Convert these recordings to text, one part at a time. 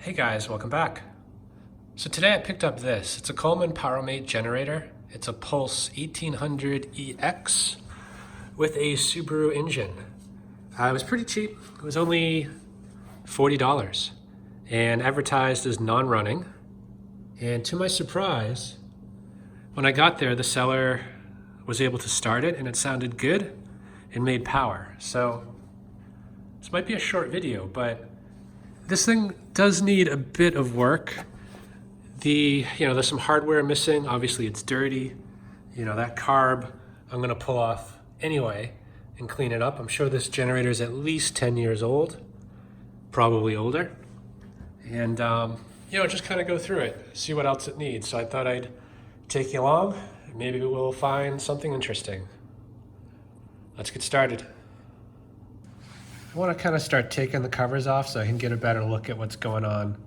Hey guys, welcome back. So today I picked up this. It's a Coleman Powermate generator. It's a Pulse 1800EX with a Subaru engine. It was pretty cheap. It was only $40 and advertised as non-running. And to my surprise, when I got there, the seller was able to start it and it sounded good and made power. So this might be a short video, but this thing does need a bit of work. There's some hardware missing. Obviously it's dirty. That carb I'm gonna pull off anyway and clean it up. I'm sure this generator is at least 10 years old, probably older. And just kind of go through it, see what else it needs. So I thought I'd take you along. Maybe we'll find something interesting. Let's get started. I want to kind of start taking the covers off so I can get a better look at what's going on.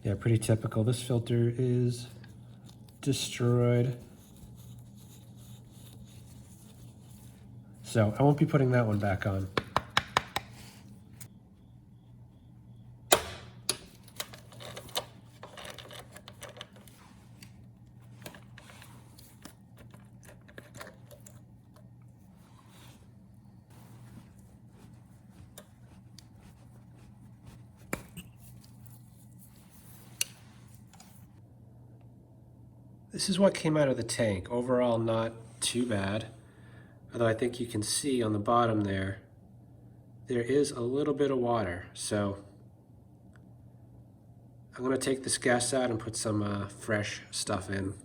Yeah, pretty typical. This filter is destroyed. So I won't be putting that one back on. This is what came out of the tank. Overall, not too bad. Although I think you can see on the bottom there is a little bit of water. So I'm gonna take this gas out and put some fresh stuff in.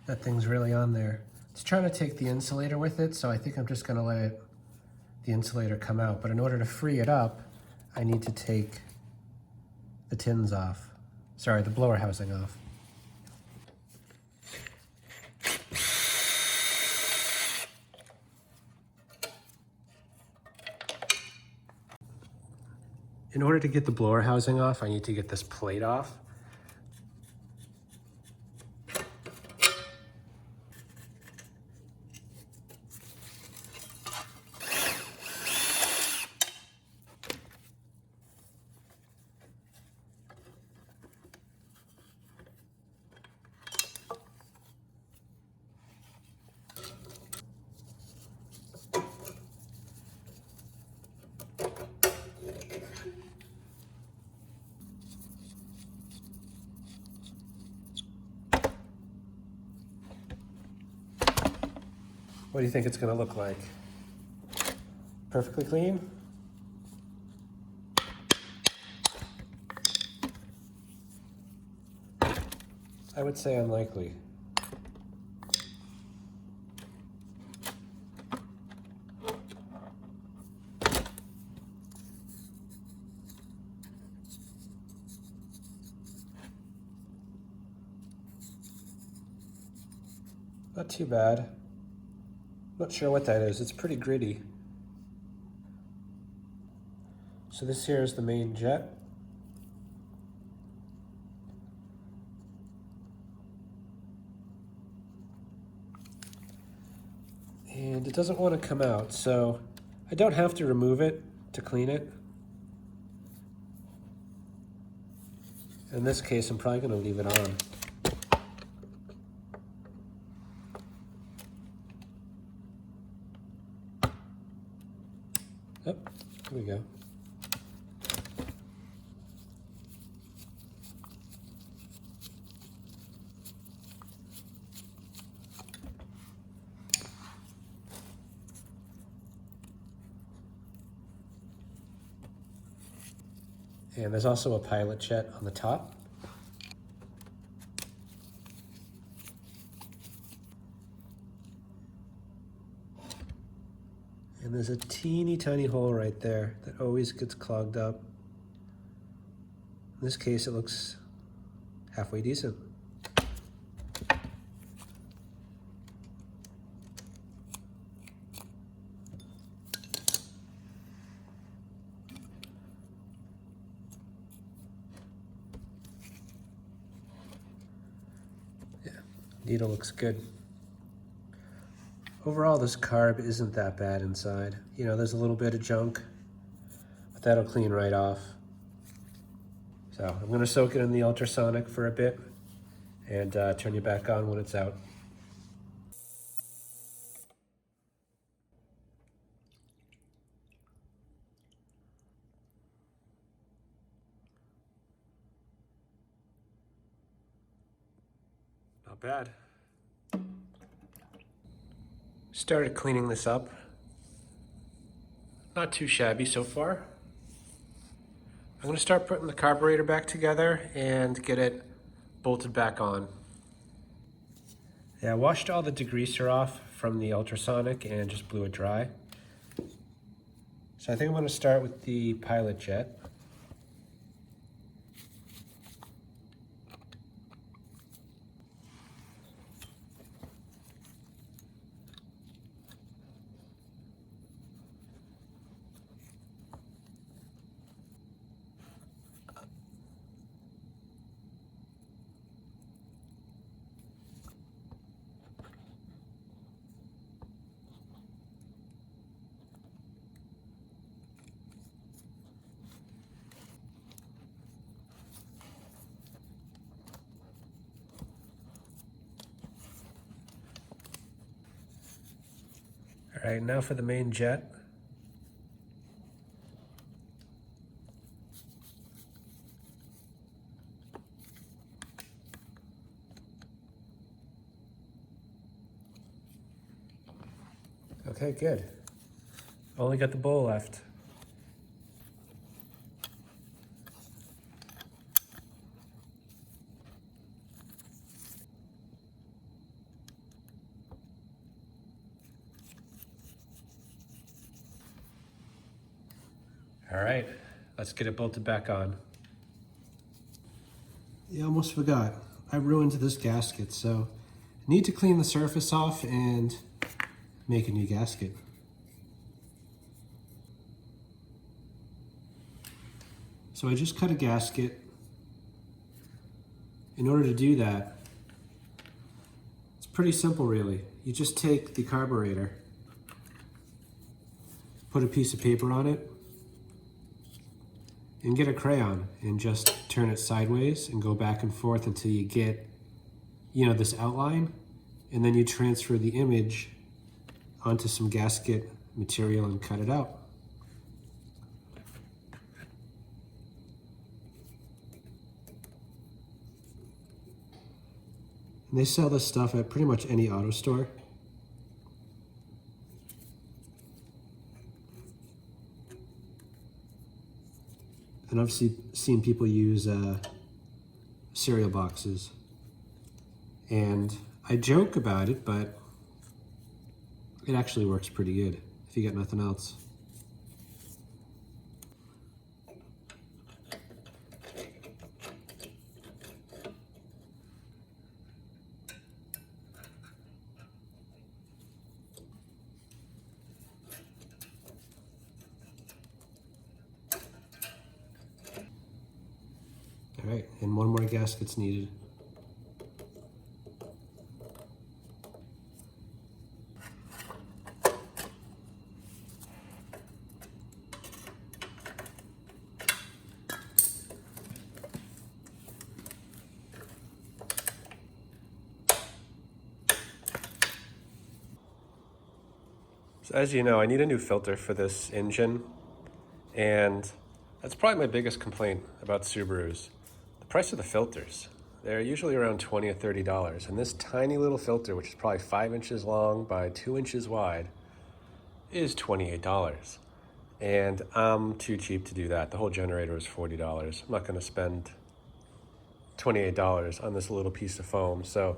That thing's really on there. It's trying to take the insulator with it, so I think I'm just gonna let the insulator come out. But in order to free it up, I need to take the tins off. Sorry, the blower housing off. In order to get the blower housing off, I need to get this plate off. What do you think it's going to look like? Perfectly clean? I would say unlikely. Not too bad. Not sure what that is. It's pretty gritty. So this here is the main jet. and it doesn't want to come out, so I don't have to remove it to clean it. In this case, I'm probably going to leave it on. Oh, here we go. And there's also a pilot jet on the top. And there's a teeny tiny hole right there that always gets clogged up. In this case, it looks halfway decent. Yeah, needle looks good. Overall, this carb isn't that bad inside. You know, there's a little bit of junk, but that'll clean right off. So I'm gonna soak it in the ultrasonic for a bit and turn you back on when it's out. Not bad. Started cleaning this up. Not too shabby so far. I'm going to start putting the carburetor back together and get it bolted back on. Yeah, I washed all the degreaser off from the ultrasonic and just blew it dry. So I think I'm going to start with the pilot jet. All right, now for the main jet. Okay, good. Only got the bowl left. All right, let's get it bolted back on. Yeah, almost forgot. I ruined this gasket, so I need to clean the surface off and make a new gasket. So I just cut a gasket. In order to do that, it's pretty simple really. You just take the carburetor, put a piece of paper on it, and get a crayon and just turn it sideways and go back and forth until you get, you know, this outline, and then you transfer the image onto some gasket material and cut it out. And they sell this stuff at pretty much any auto store. And I've seen people use cereal boxes. And I joke about it, but it actually works pretty good if you got nothing else. All right, and one more gasket's needed. So as you know, I need a new filter for this engine, and that's probably my biggest complaint about Subarus. The price of the filters. They're usually around $20 or $30, and this tiny little filter, which is probably 5 inches long by 2 inches wide, is $28. And I'm too cheap to do that. The whole generator is $40. I'm not gonna spend $28 on this little piece of foam. So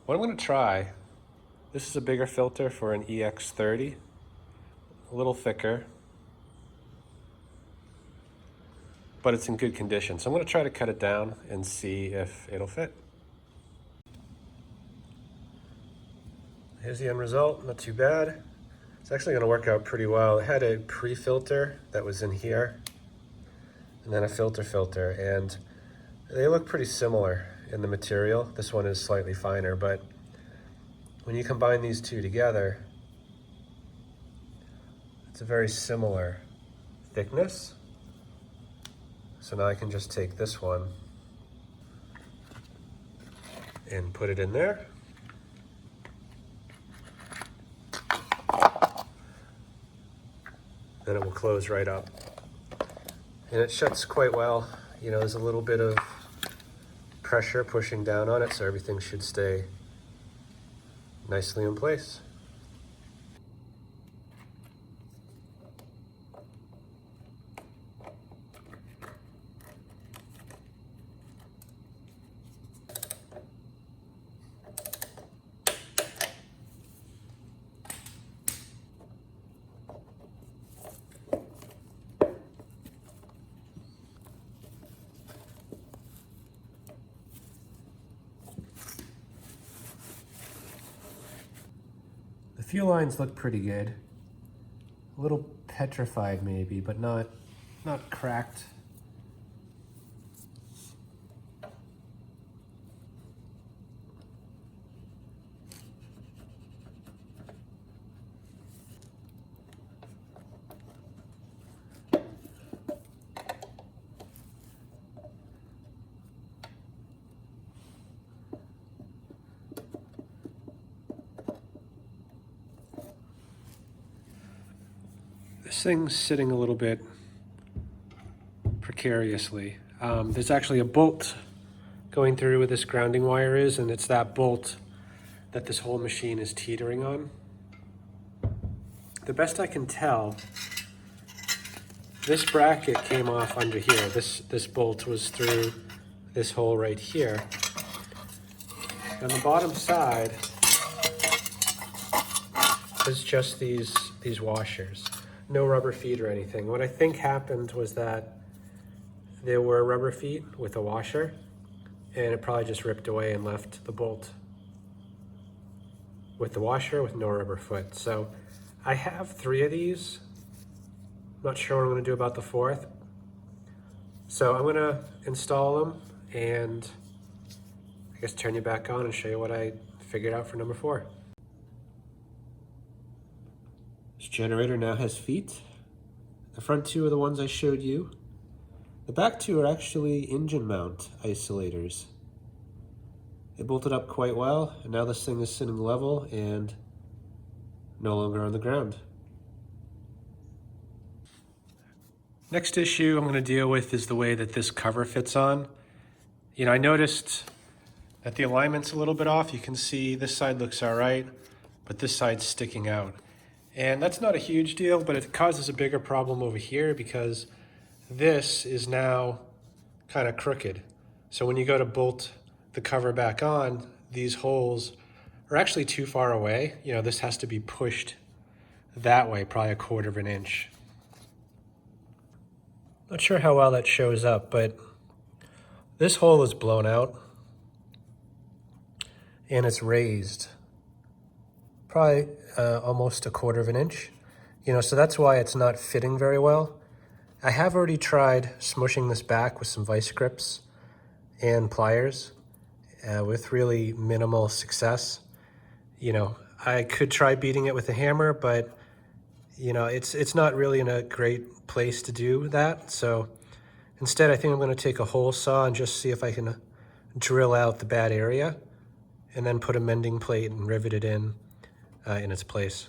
what I'm gonna try, this is a bigger filter for an EX30, a little thicker, but it's in good condition. So I'm gonna try to cut it down and see if it'll fit. Here's the end result, not too bad. It's actually gonna work out pretty well. It had a pre-filter that was in here, and then a filter, and they look pretty similar in the material. This one is slightly finer, but when you combine these two together, it's a very similar thickness. So now I can just take this one and put it in there. Then it will close right up. And it shuts quite well. You know, there's a little bit of pressure pushing down on it, so everything should stay nicely in place. The fuel lines look pretty good. A little petrified maybe, but not cracked. This thing's sitting a little bit precariously. There's actually a bolt going through where this grounding wire is, and it's that bolt that this whole machine is teetering on. The best I can tell, this bracket came off under here. This bolt was through this hole right here. On the bottom side is just these washers. No rubber feet or anything. What I think happened was that there were rubber feet with a washer, and it probably just ripped away and left the bolt with the washer with no rubber foot. So I have 3 of these. Not sure what I'm gonna do about the 4th. So I'm gonna install them and I guess turn you back on and show you what I figured out for number 4. This generator now has feet. The front 2 are the ones I showed you. The back 2 are actually engine mount isolators. It bolted up quite well, and now this thing is sitting level and no longer on the ground. Next issue I'm going to deal with is the way that this cover fits on. You know, I noticed that the alignment's a little bit off. You can see this side looks all right, but this side's sticking out. And that's not a huge deal, but it causes a bigger problem over here because this is now kind of crooked. So when you go to bolt the cover back on, these holes are actually too far away. You know, this has to be pushed that way, probably 1/4 of an inch. Not sure how well that shows up, but this hole is blown out and it's raised probably almost 1/4 of an inch. You know, so that's why it's not fitting very well. I have already tried smushing this back with some vice grips and pliers with really minimal success. You know, I could try beating it with a hammer, but you know, it's not really in a great place to do that. So instead, I think I'm going to take a hole saw and just see if I can drill out the bad area and then put a mending plate and rivet it in its place.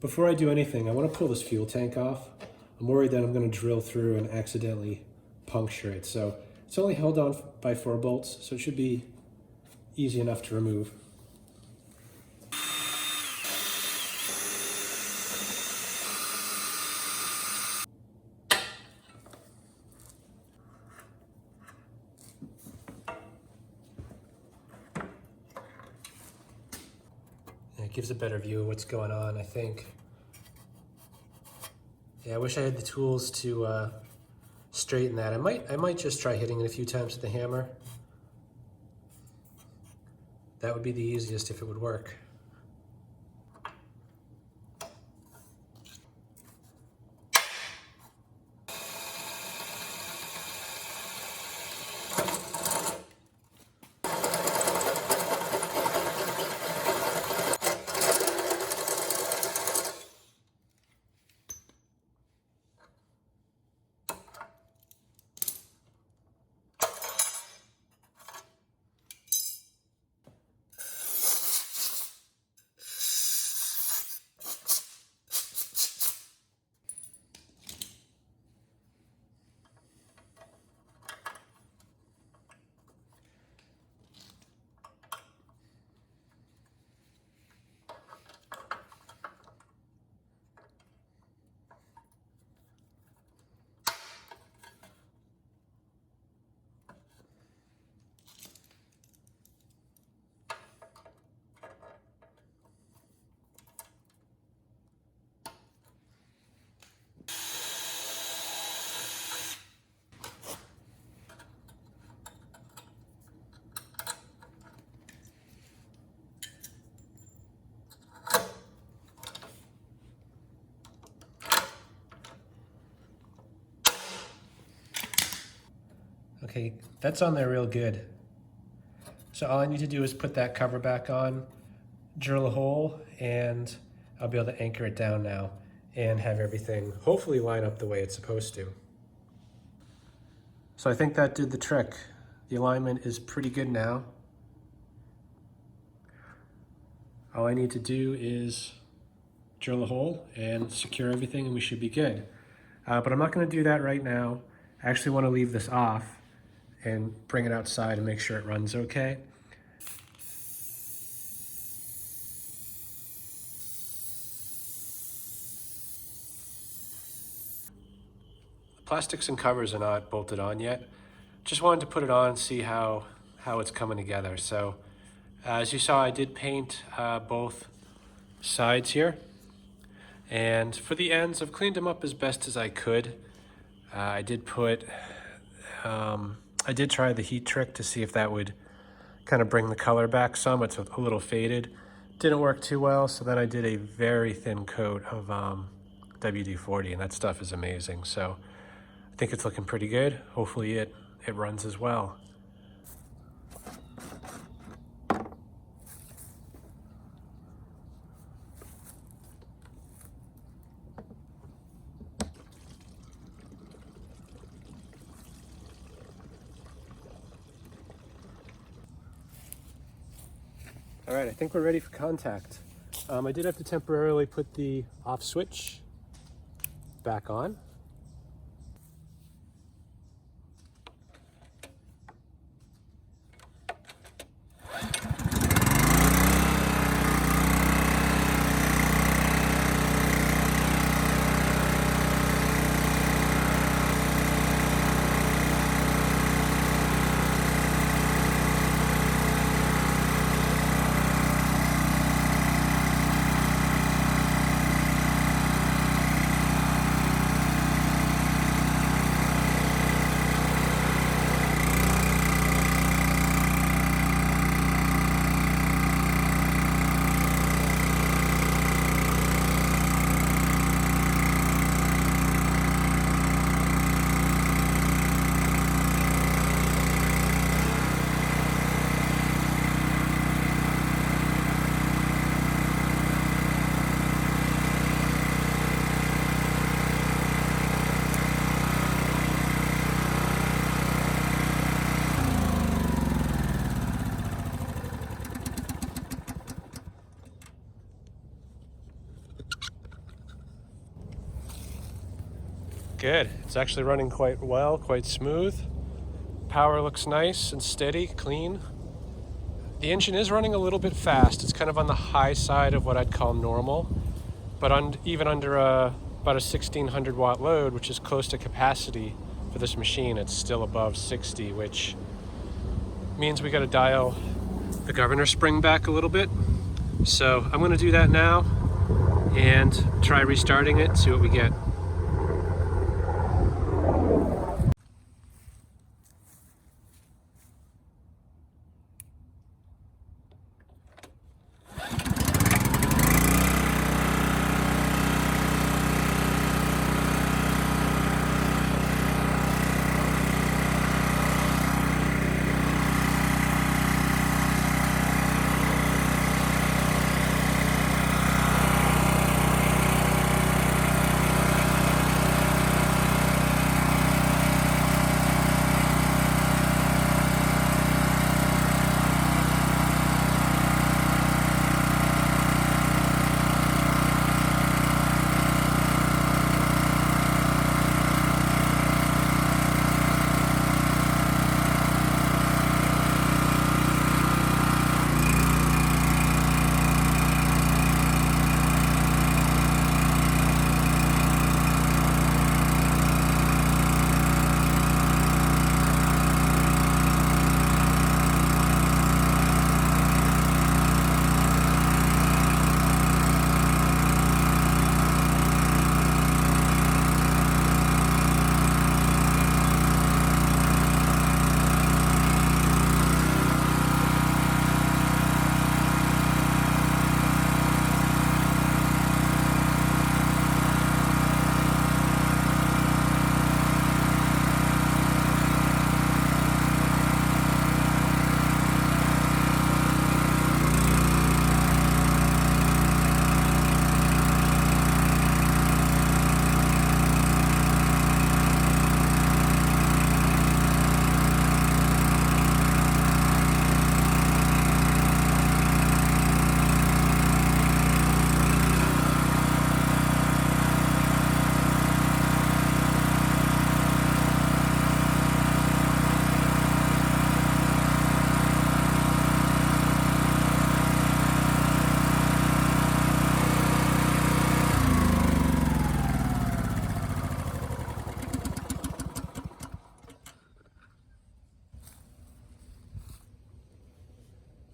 before I do anything, I want to pull this fuel tank off. I'm worried that I'm going to drill through and accidentally puncture it. So it's only held on by 4 bolts, so it should be easy enough to remove. It gives a better view of what's going on, I think. Yeah, I wish I had the tools to straighten that. I might just try hitting it a few times with the hammer. That would be the easiest if it would work. Okay, that's on there real good. So all I need to do is put that cover back on, drill a hole, and I'll be able to anchor it down now and have everything hopefully line up the way it's supposed to. So I think that did the trick. The alignment is pretty good now. All I need to do is drill a hole and secure everything and we should be good. But I'm not going to do that right now. I actually want to leave this off and bring it outside and make sure it runs okay. The plastics and covers are not bolted on yet. Just wanted to put it on and see how it's coming together. So as you saw, I did paint both sides here. And for the ends, I've cleaned them up as best as I could. I did try the heat trick to see if that would kind of bring the color back some. It's a little faded. Didn't work too well, so then I did a very thin coat of WD-40, and that stuff is amazing. So I think it's looking pretty good. Hopefully it runs as well. All right, I think we're ready for contact. I did have to temporarily put the off switch back on. good. It's actually running quite well, quite smooth. Power looks nice and steady, clean. The engine is running a little bit fast. It's kind of on the high side of what I'd call normal, but even under about a 1600 watt load, which is close to capacity for this machine, it's still above 60, which means we got to dial the governor spring back a little bit. So I'm going to do that now and try restarting it, see what we get.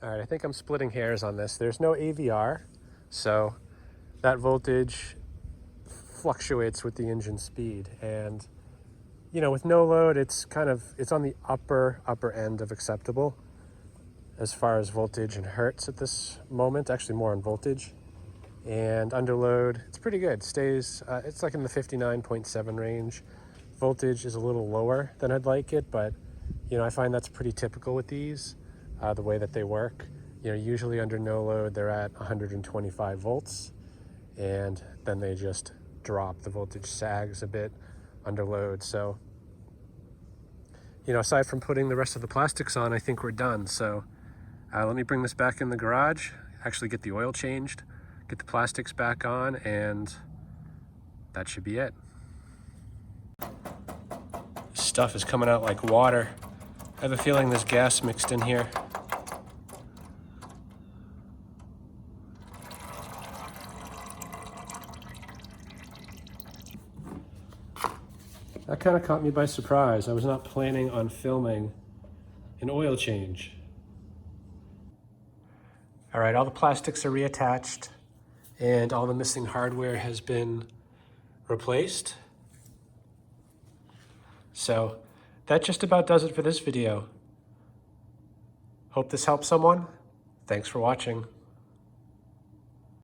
All right, I think I'm splitting hairs on this. There's no AVR, so that voltage fluctuates with the engine speed. And, you know, with no load, it's on the upper end of acceptable as far as voltage and hertz at this moment, actually more on voltage. And under load, it's pretty good. Stays, it's like in the 59.7 range. Voltage is a little lower than I'd like it, but, you know, I find that's pretty typical with these. The way that they work, you know, usually under no load they're at 125 volts, and then they just drop. The voltage sags a bit under load. So, you know, aside from putting the rest of the plastics on, I think we're done. So let me bring this back in the garage, actually get the oil changed, get the plastics back on, and that should be it. Stuff is coming out like water. I have a feeling there's gas mixed in here. That kind of caught me by surprise. I was not planning on filming an oil change. All right, all the plastics are reattached and all the missing hardware has been replaced. So that just about does it for this video. Hope this helps someone. Thanks for watching.